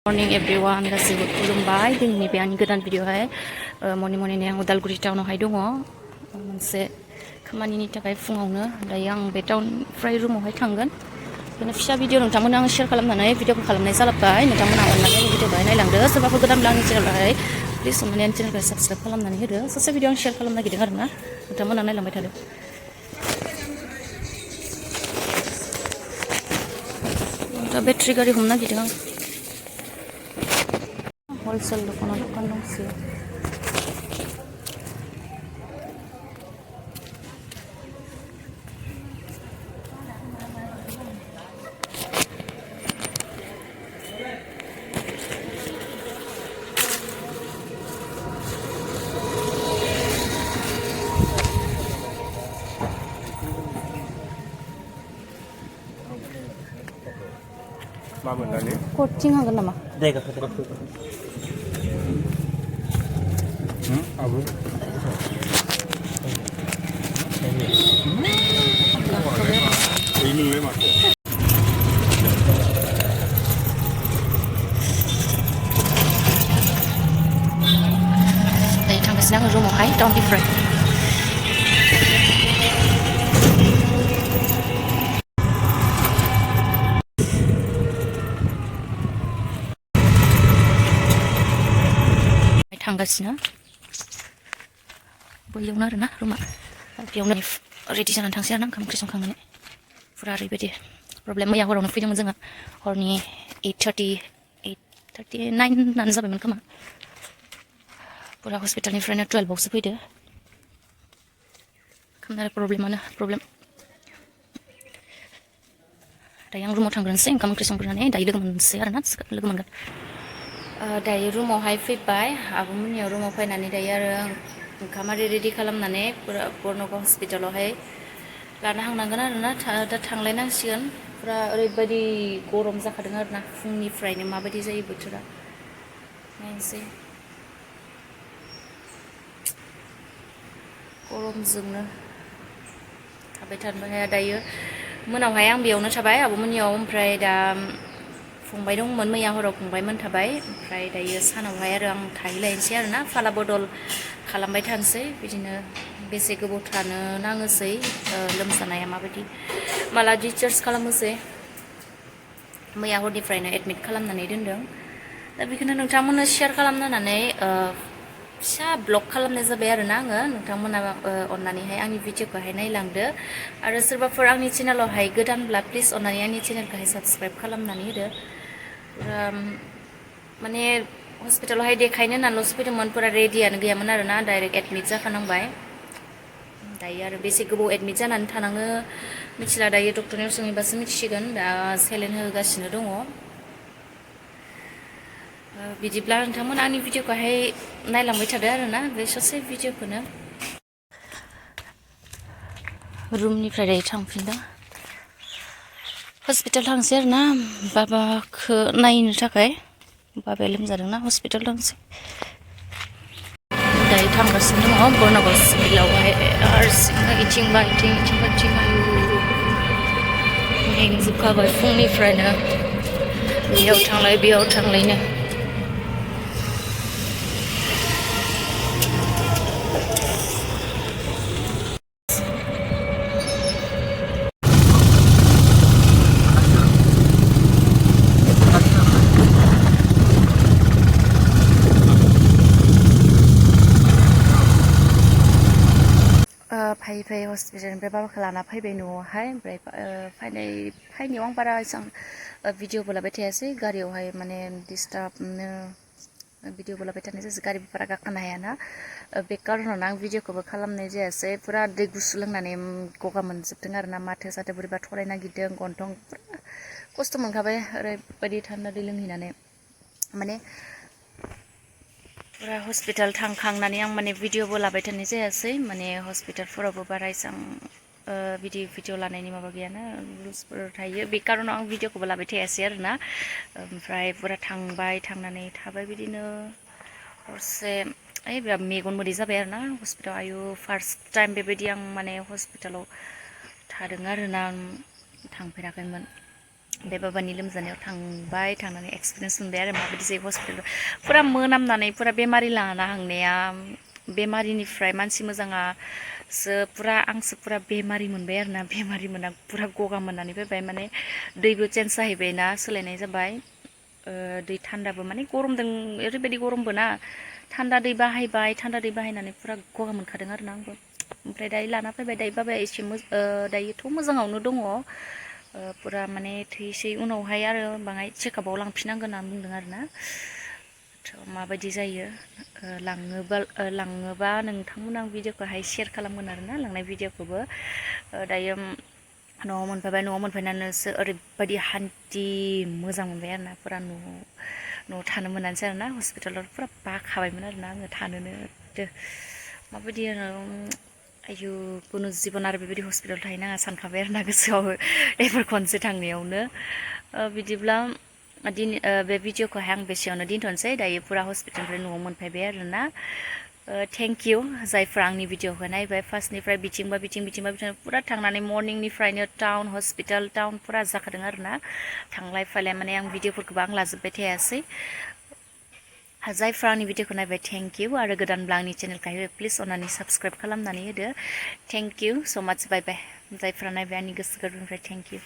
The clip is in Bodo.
Morning everyone, गासिबो खुलुमबाय दिनैनि बे आंनि गोदान भिडिअ'हाय मर्निं आं उदालगुरि टाउनावहाय दङ मोनसे खामानिनि थाखाय फुङावनो दायो आं बे टाउननिफ्राय रुमावहाय थांगोन बेनो फिसा भिडिअ नोंथांमोननो आं शेयार खालामनानै भिडिअखौ खालामनाय जालाब्बाय नोंथांमोना अननानै भिडिअखौहाय नायलांदो सोरबाफोर गोदानब्ला आंनि चेनेलखौहाय प्लिज अननानै आंनि चेनेलखौ साबस्क्राइब खालामनानै होदो ससे भिडिअ आं शेयार खालामनो नागिरदों आरोना नोंथांमोना नायलांबाय थादो दा बेटारि गारि हमनो नागिरदों आं हलसेल दखान दंसै कोचिं हागोन नामा Abu. Ini memang. Đây thằng cái đang rumahai tahun different. थांगासिनो बैयावनो आरोना रुमा बेयावनो रेडि जानानै थांसै आरोना ओंखाम ओंख्रि संखांनानै फुरा ओरैबायदि प्रब्लेम मैया हरावनो फैदोंमोन जोङो हरनि 8:39 जाबायमोन खोमा फुरा हस्पिटालनिफ्रायनो 12आवसो फैदो खामनाय प्रब्लेम दायो आं रुमाव थांग्रोनोसै ओंखाम ओंख्रि संग्रोनानै दायो लोगो मोनसै आरोना लोगो मोनगोन दायो रुमावहाय फैबाय आब'मोननियाव रुमाव फैनानै दायो आरो ओंखाम आरि रेडि खालामनानै पुरा बर्नगाव हस्पिटालावहाय लाना थांनांगोन आरोना दा थांलायनांसिगोन पुरा ओरैबायदि गरम जाखादों आरोना फुंनिफ्रायनो माबायदि जायो बोथोरा नायनोसै गरमजोंनो थाबाय थानो हाया दायो मोनावहाय आं बेयावनो थाबाय आब'मोननियाव ओमफ्राय दा फंबाय दंमोन मैया हराव फंबायमोन थाबाय ओमफ्राय दायो सानावहाय आरो आं थाहैलायनोसै आरोना फाला बदल खालामबाय थानोसै बिदिनो बेसे गोबाव थानो नाङोसै लोमजानाया माबायदि माला डिस्चार्ज खालामोसै मैया हरनिफ्रायनो एडमिट खालामनानै दोनदों दा बेखौनो नोंथांमोननो शेयार खालामनो होननानै फिसा ब्लग खालामनाय जाबाय आरोना आङो नोंथांमोना अननानैहाय आंनि भिडिअखौहाय नायलांदो आरो सोरबाफोर आंनि चेनेलावहाय गोदानब्ला प्लिज अननानै आंनि चेनेलखौहाय साबस्क्राइब खालामनानै होदो माने हस्पिटालावहाय देखायनो होननानैल'सो फैदोंमोन पुरा रेडियानो गैयामोन आरोना डाइरेक्ट एडमिट जाखानांबाय दायो आरो बेसे गोबाव एडमिट जानानै थानाङो मिथिला दायो डक्टरनियाव सोंहैबासो मिथिसिगोन दा सेलाइन होगासिनो दङ बिदिब्ला नोंथांमोना आंनि भिडिअखौहाय नायलांबाय थादो आरोना बे ससे भिडिअखौनो रुमनिफ्राय दायो थांफिनदों हस्पिटाल थांसै आरोना बाबाखौ नायनो थाखाय बाबाया लोमजादोंना हस्पिटाल थांसै दायो थांगासिनो दङ बर्नगाव हस्पिटालावहाय हारसिंनो इथिंबा इथिं मेंजोबखाबाय फुंनिफ्रायनो बेयाव थांलायनो फै हस्पिटालनिफ्राय बाबाखौ लाना फैबाय न'आवहाय ओमफ्राय फैनायाव आं बारा एसेबां भिडिअबो लाबाय थायासै गारियावहाय माने डिस्टार्बनो भिडिअबो लाबाय थानाय जायासै गारिबो बारा गाखोनो हायाना बे कारनावनो आं भिडिअखौबो खालामनाय जायासै पुरा दै गुसु लोंनानै गगा मोनजोबदों आरोना माथो साथो बोरैबा थरायनो नागिरदों गन्थं खस्थ' मोनखाबाय ओरैबायदि थान्दा दै लोंहैनानै माने पुरा हस्पिटाल थांखांनानै आं माने भिडिअबो लाबाय थानाय जायासै माने हस्पिटालफोरावबो बारा एसेबां बिदि भिडिअ लानायनि माबा गैयाना रुल्सफोर थायो बे कारनाव आं भिडिअखौबो लाबाय थायासै आरोना ओमफ्राय पुरा थांनानै थाबाय बिदिनो हरसे बिराद मेगन मोदै जाबाय आरोना हस्पिटाल आयु फार्स्ट टाइम बेबायदि आं माने हस्पिटालाव थादों आरोना थांफेराखैमोन बे बाबानि लोमजानायाव थांबाय थांनानै एक्सपिरियेन्स मोनबाय आरो माबायदि जायो हस्पिटालाव फुरा मोनामनानै फुरा बेमारि लाना थांनाया बेमारिनिफ्राय मानसि मोजाङासो फुरा आंसो फुरा बेमारि मोनबाय आरोना बेमारि मोना फुरा गगा मोननानै फैबाय माने दैबो चेन्ज जाहैबाय ना सोलायनाय जाबाय दै थान्दाबो माने गरमदों ओरैबायदि गरमबो ना थान्दा दै बाहायबाय थान्दा दै बाहायनानै फुरा गगा मोनखादों आरोना आंबो ओमफ्राय दायो लाना फैबाय दायो बाबाया एसे दायोथ' मोजाङावनो दङ फुरा माने थैसै उनावहाय आरो बाङाय चेकआपआव लांफिननांगोन होनना बुंदों आरोना माबायदि जायो लाङोबा नोंथांमोन आं भिडिअखौहाय शेयार खालामगोन आरोना लांनाय भिडिअखौबो दायो न'आव मोनफैबाय न'आव मोनफैनानैसो ओरैबायदि हान्थि मोजां मोनबाय आरोना फुरा न'आव थानो मोनानोसै आरोना हस्पिटालाव फुरा बाखाबायमोन आरोना आङो थानोनो माबायदि आयु कुनु जिबन आरो बेबायदि हस्पिटाल थाहैनाङा सानखाबाय आरोना गोसोआव एबार खनसे थांनायावनो बिदिब्ला बे भिडिअखौहाय आं बेसेयावनो दोनथ'नोसै दायो फुरा हस्पिटालनिफ्राय न'आव मोनफैबाय आरोना थेंक इउ जायफ्रा आंनि भिडिअखौ नायबाय फार्स्टनिफ्राय बिथिंबा फुरा थांनानै मर्निंनिफ्रायनो टाउन हस्पिटाल टाउन फुरा जाखादों आरोना थांलाय फैलाय माने आं भिडिअफोरखौबो आं लाजोबबाय थायासै जायफ्रा आंनि भिडिअखौ नायबाय थेंक इउ आरो गोदानब्ला आंनि चेनेलखौहाय प्लिज अननानै साबस्क्राइब खालामनानै होदो थेंक इउ स' माच बाय बाय जायफ्रा नायबाय आंनि गोसो गोरबोनिफ्राय थेंक इउ